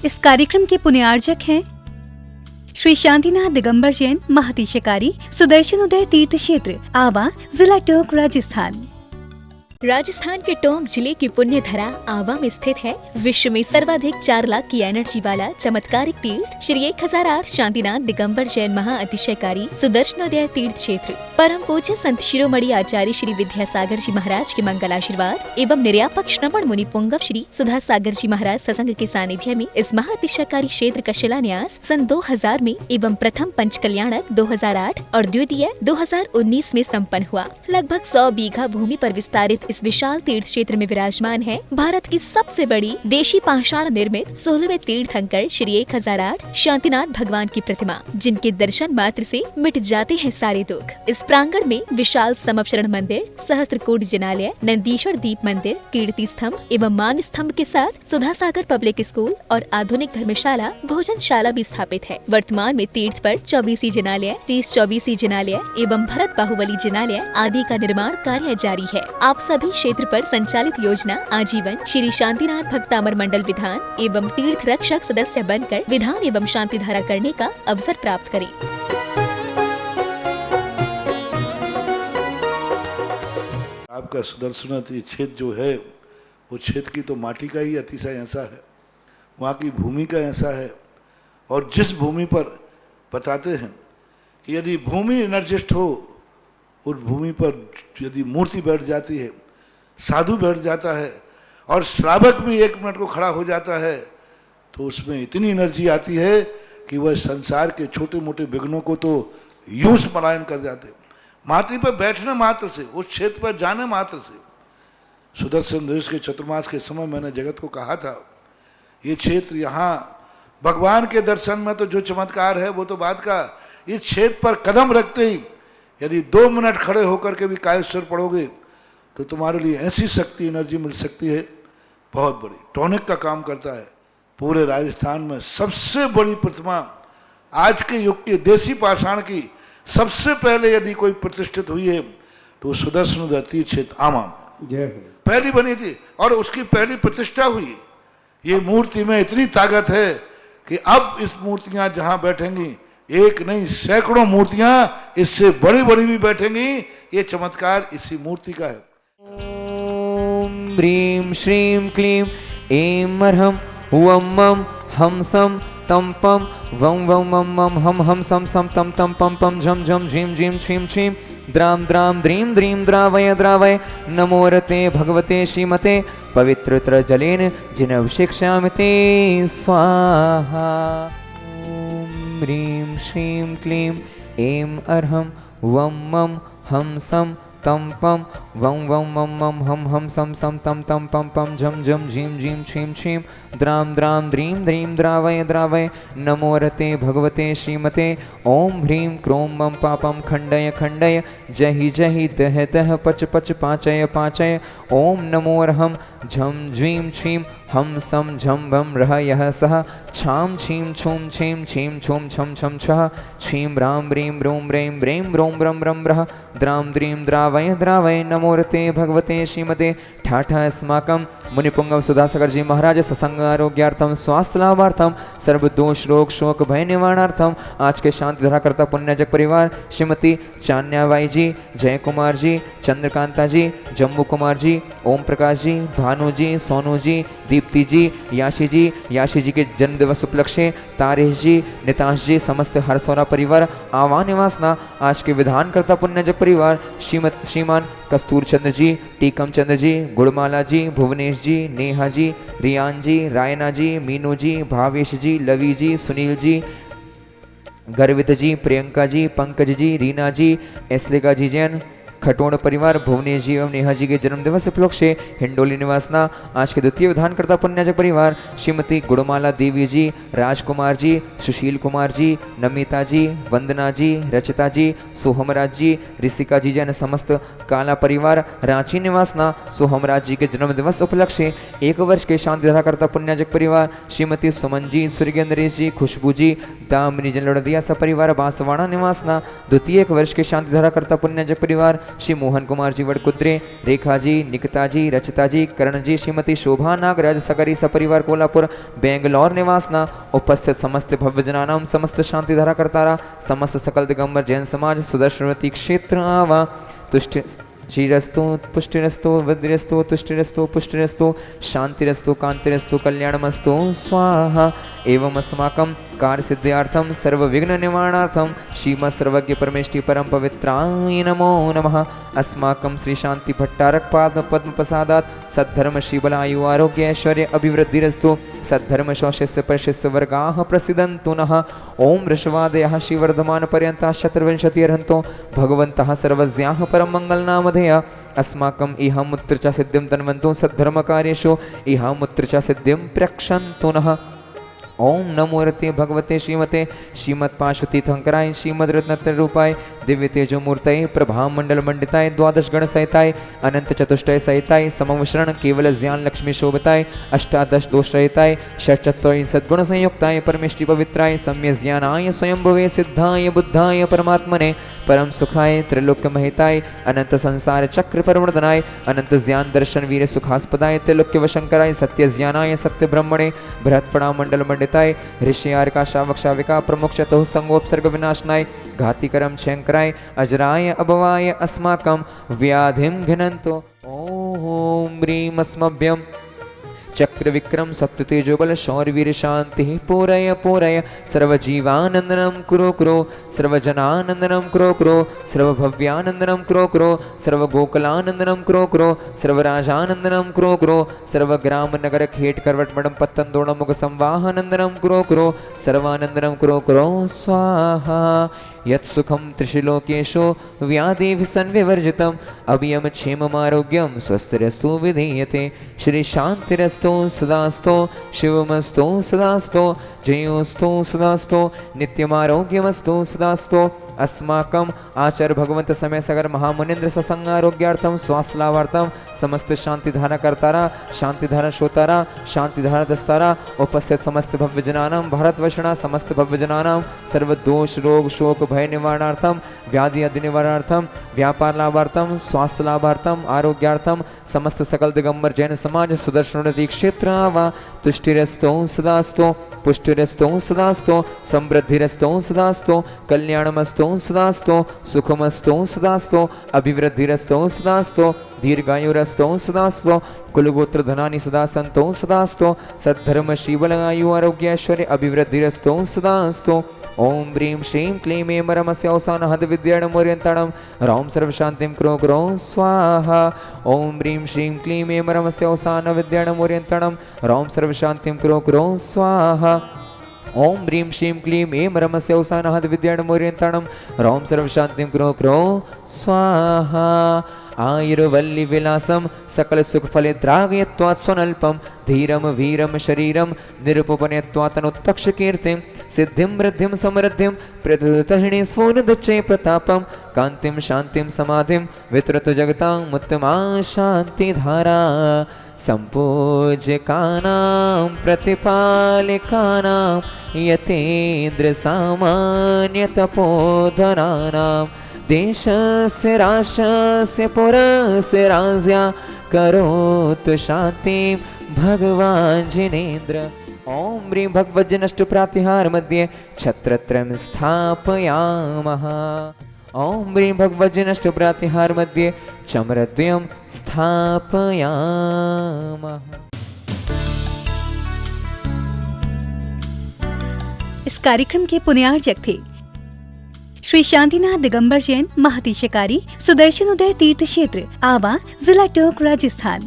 इस कार्यक्रम के पुण्यार्जक हैं श्री शांतिनाथ दिगंबर जैन महातिशयकारी सुदर्शन उदय तीर्थ क्षेत्र आवा, जिला टोंक, राजस्थान। राजस्थान के टोंक जिले की पुण्य धरा आवा में स्थित है विश्व में सर्वाधिक 4 लाख की एनर्जी वाला चमत्कारिक तीर्थ श्री 1008 शांतिनाथ दिगंबर जैन महाअतिशयकारी सुदर्शनोदय तीर्थ क्षेत्र। परम पूज्य संत शिरोमणि आचार्य श्री विद्यासागर जी महाराज के मंगल आशीर्वाद एवं निर्यापक श्रवण मुनि पुंगव श्री सुधा सागर जी महाराज सत्संग के सानिध्य में इस महाअतिशयकारी क्षेत्र का शिलान्यास सन 2000 में एवं प्रथम पंच कल्याणक 2008 और द्वितीय 2019 में संपन्न हुआ। लगभग 100 बीघा भूमि पर विस्तारित इस विशाल तीर्थ क्षेत्र में विराजमान है भारत की सबसे बड़ी देशी पाषाण निर्मित 16वें तीर्थंकर श्री 1008 शांतिनाथ भगवान की प्रतिमा, जिनके दर्शन मात्र से मिट जाते हैं सारे दुख। इस प्रांगण में विशाल समवशरण मंदिर, सहस्त्रकूट जिनालय, नंदीश्वर दीप मंदिर, कीर्ति स्तंभ एवं मान स्तंभ के साथ सुधा सागर पब्लिक स्कूल और आधुनिक धर्मशाला, भोजनशाला भी स्थापित है। वर्तमान में तीर्थ पर 24 जिनालय, 30-24 जिनालय एवं भरत बाहुबली जिनालय आदि का निर्माण कार्य जारी है। आप सभी क्षेत्र पर संचालित योजना आजीवन श्री शांतिनाथ भक्तामर मंडल विधान एवं तीर्थ रक्षक सदस्य बनकर विधान एवं शांति धारा करने का अवसर प्राप्त करें। आपका सुदर्शन क्षेत्र जो है वो क्षेत्र की तो माटी का ही अतिशय ऐसा है, वहाँ की भूमि का ऐसा है। और जिस भूमि पर बताते हैं कि यदि भूमि एनर्जिस्ट हो, उस भूमि पर यदि मूर्ति बैठ जाती है, साधु बैठ जाता है और श्रावक भी 1 मिनट को खड़ा हो जाता है, तो उसमें इतनी एनर्जी आती है कि वह संसार के छोटे मोटे विघ्नों को तो यूं पलायन कर जाते। माटी पर बैठने मात्र से, उस क्षेत्र पर जाने मात्र से, सुदर्शन देश के चतुर्मास के समय मैंने जगत को कहा था, ये क्षेत्र यहाँ भगवान के दर्शन में तो जो चमत्कार है वो तो बात का, इस क्षेत्र पर कदम रखते ही यदि 2 मिनट खड़े होकर के भी कायेश्वर पढ़ोगे तो तुम्हारे लिए ऐसी शक्ति एनर्जी मिल सकती है बहुत बड़ी। टॉनिक का काम करता है। पूरे राजस्थान में सबसे बड़ी प्रतिमा आज के युग की देसी पाषाण की सबसे पहले यदि कोई प्रतिष्ठित हुई है तो सुदर्शन तीर्थ क्षेत्र आमा में पहली बनी थी और उसकी पहली प्रतिष्ठा हुई। ये मूर्ति में इतनी ताकत है कि अब इस मूर्तियां जहां बैठेंगी, एक नहीं सैकड़ों मूर्तियां इससे बड़ी बड़ी भी बैठेंगी। ये चमत्कार इसी मूर्ति का है। ओम ह्रीं श्रीं क्लीं ऐं अर्हं वं मं हम सम तम पम वं वं मं मं हम हम सम सम तम तम पम पम झम झम झीं झीं छीं छीं द्रां द्रां द्रीं द्रीं द्रावय द्रावय नमो रते भगवते श्रीमते पवित्रतर जलेन जिनभिषिक्ष्यामि ते स्वाहा। ओम ह्रीं श्रीं क्लीं ऐं अर्हं वं मं हम सम तम पम वं वं मं मं हम सम सम तम तम पम पम झम झम झीं झीं छीं छीं द्रां द्रां द्रीं द्रीं द्रावय द्रावय नमो रते भगवते श्रीमते ओम ह्रीं क्रों मं पापं खंडय खंडय जहि जहि दह दह पच पच पाचय पाचय ओम नमो अर्हं झम झ्वीं छीं हम सम झम भम रह यह सह छाम छीं छूं छीं छीं छूं छम छम छः छीं रां ह्रीं ब्रूं ब्रें ब्रें ब्रों ब्रं ब्रं ब्रः द्रां द्रीं द्रावय द्रावय नमो रते भगवते श्रीमते ठाठा अस्माकं मुनिपुंगव सुधासागर जी महाराज सत्संग आरोग्यार्थम स्वास्थ्य लाभार्थम सर्व दोष रोग शोक भय निवारणार्थम आज के शांति धरा करता पुण्यजक परिवार श्रीमती चान्याबाई जी, जय कुमार जी, चंद्रकांता जी, जम्मू कुमार जी, ओम प्रकाश जी, भानु जी, सोनू जी, दीप्ति जी, याशी जी के जन्म दिवस उपलक्ष्य तारेश जी, निताश जी, समस्त हरसौरा परिवार आवा निवासना आज के विधान करता पुण्यजक परिवार श्रीमान कस्तूर चंद्र जी, टीकम चंद्र जी, गुड़माला जी, भुवनेश जी, नेहा जी, रियान जी, रायना जी, मीनू जी, भावेश जी, लवी जी, सुनील जी, गर्वित जी, प्रियंका जी, पंकज जी, रीना जी, एस्लिका जी जैन खटोण परिवार भुवनेश जी एवं नेहा जी के जन्म दिवस उपलक्ष्य हिंडोली निवासना आज के द्वितीय विधानकर्ता पुण्यजक परिवार श्रीमती गुड़माला देवी जी, राजकुमार जी, सुशील कुमार जी, नमिता जी, वंदना जी, रचिता जी, सोहमराज जी, ऋषिका जी जैन समस्त काला परिवार रांची निवासना सोहमराज जी के जन्म दिवस उपलक्ष्य 1 वर्ष के शांति धाराकर्ता पुण्यजक परिवार श्रीमती सुमन जी, स्वर्गीय नरेश जी, खुशबू जी, दामिनी जन लड़दिया सपरिवार बांसवाड़ा निवासना द्वितीय 1 वर्ष के शांति धाराकर्ता पुण्यजक परिवार श्री मोहन कुमार जी वडकुद्रे, रेखा जी, निकिता जी, रचिता जी, करण जी, श्रीमती शोभा नागराज सकरी सपरिवार कोल्हापुर बेंगलोर निवासना उपस्थित समस्त भव्यजनानां समस्त शांतिधारा करतारा समस्त सकल दिगंबर जैन समाज सुदर्शनवती क्षेत्र आवा तुष्टि श्रीरस्तु पुष्टिरस्तु वद्रस्तु तुष्टिरस्तु पुष्टिरस्तु शांतिरस्तु कांतिरस्तु कल्याणमस्तु स्वाहा। एवं अस्माकं कार्य सिद्ध्यार्थम सर्व विघ्न निवारणार्थम श्रीमत् सर्वज्ञ परमेष्टि परम पवित्राय नमो नमः। अस्माकं श्री शांति भट्टारक पाद पद्म प्रसादात् सद्धर्म श्रीबल आयु आरोग्य ऐश्वर्य अभिवृद्धिरस्तु सद्धर्म शौशिष्य परिशिष्य वर्गाः प्रसिदन्तु नः। ओम ऋषवादयः श्रीवर्धमान पर्यन्ताः शतविंशतिर्हन्तो भगवन्तः सर्वज्ञाः परम मंगलनामधेयः। अस्माकं इहामुत्र च सिद्धिं तन्वन्तु सद्धर्मकार्येषु इहामुत्र च सिद्धिं प्रक्षन्तु नः। ओम नमो रते भगवते श्रीमते श्रीमत्पार्श्वतीर्थंकराय श्रीमद्रत्नत्र रूपाय दिव्य तेजो मूर्तये प्रभा मंडल मंडिताय द्वादश गण सहिताय अनंत चतुष्टय सहिताय समवशरण केवल ज्ञान लक्ष्मी शोभताय अष्टादश दोष रहिताय षट्चत्वारि सद्गुण संयुक्ताय परमेष्टि पवित्राय सम्य ज्ञानाय स्वयंभवे सिद्धाय बुद्धाय परमात्मने परम सुखाय त्रिलोक्य महिताय अनंत संसार चक्र प्रवर्तनाय अनंत ज्ञान दर्शन वीर सुखास्पदाय त्रिलोक्य वशंकराय सत्य ज्ञानाय सत्य ब्रह्मणे बृहत्पणा मंडल मंडिताय ऋषि आर्का शावक शाविका प्रमुख चतुः संगोपसर्ग विनाशनाय घातिकरम शंकराय अजराय अभवाय अस्माकं व्याधिं घ्नन्तो। ओम ह्रीं अस्मभ्यं चक्र विक्रम सत्य तेजोबल शौर्यवीर शांति पूरय पूरय सर्वजीवानंदनम कुरु कुरु सर्वजनानंदनम कुरु कुरु सर्वभव्यानंदनम कुरु कुरु सर्वगोकुलानंदनम कुरु कुरु सर्वराजानंदनम कुरु कुरु सर्वग्राम नगर खेट करवट मडम पत्तन दोण मुख संवाहानंदनम कुरु कुरु सर्वानंदनम कुरु कुरु स्वाहा। यत्सुखं त्रिशिलोकेशो व्याधिभिसन्विवर्जितम् अभियम क्षेममारोग्यं स्वस्थिरस्तु विधीयते। श्री शांतिरस्तु सदास्तु शिवमस्तु सदास्तु जयोस्तु सदास्तु नित्यमारोग्यमस्तु सदास्तु। अस्माकं आचार्य भगवंत समय सगर महामुनिन्द्र सत्संगारोग्यार्थम स्वास्थ्य लाभार्थम समस्त शांतिधारा करतारा शांतिधारा श्रोतारा शांतिधारा दस्तारा उपस्थित समस्त भव्यजनानां भारतवर्षणा समस्त भव्यजनानां सर्वदोष रोग शोक भय निवारणार्थम व्याधि आदि निवारणार्थम व्यापार लाभार्थम स्वास्थ्य लाभार्थम आरोग्यार्थम समस्त सकल दिगंबर जैन समाज सुदर्शनोन्नति क्षेत्र वा तुष्टिरस्तु सदास्तु पुष्टिरस्तु सदास्तु समृद्धिरस्तु सदास्तु कल्याणमस्तु सदास्तु सुखमस्तु सदास्तु अभिवृद्धिरस्तु सदास्तु दीर्घायुरस्तु सदास्तु कुलगोत्र धनानि सदा सन्तु सदास्तु सद्धर्म शीबल आयु आरोग्य ऐश्वर्य अभिवृद्धिरस्तु सदास्तु। ओम ह्रीं श्रीं क्लीं ऐं रमस्य अवसान हद विद्याणमोर्यन्ताणं रौं सर्वशान्तिं कुरु कुरु स्वाहा। ओम ह्रीं श्रीं क्लीं ऐं रमस्य अवसान विद्याणमोर्यन्ताणं रौं सर्वशान्तिं कुरु कुरु स्वाहा। ओम ह्रीं श्रीं क्लीं ऐं रमस्य अवसान हद विद्याणमोर्यन्ताणं रौं सर्वशान्तिं कुरु कुरु स्वाहा। आयुर्वल्ली विलासम सकल सुख फले द्रागयत्वात् स्वनल्पम धीरम वीरम शरीरम निरुपपनयत्वात् तनुत्तक्ष कीर्तिं सिद्धिं वृद्धिं समृद्धिं प्रदतहिणी स्फूर्णदच्चै प्रतापं कान्तिं शान्तिं समाधिं वितरतु जगतां उत्तमा शान्तिधारा। संपूज्यकानां प्रतिपालिकानां यतेन्द्र सामान्य तपोधनानां देशस्य राष्ट्रस्य पुरस्य राज्ञा करोतु शान्तिं भगवान् जिनेन्द्र। ओम ह्रीं भगवज्जनष्टु प्रातिहार मध्ये छत्रत्रयं स्थापयामः। ओम ह्रीं भगवज्जनष्टु प्रातिहार मध्ये चमरद्वयं स्थापयामः। इस कार्यक्रम के पुण्यार्चक थे श्री शांतिनाथ दिगंबर जैन महातिशयकारी सुदर्शन उदय तीर्थ क्षेत्र आवा, जिला टोंक, राजस्थान।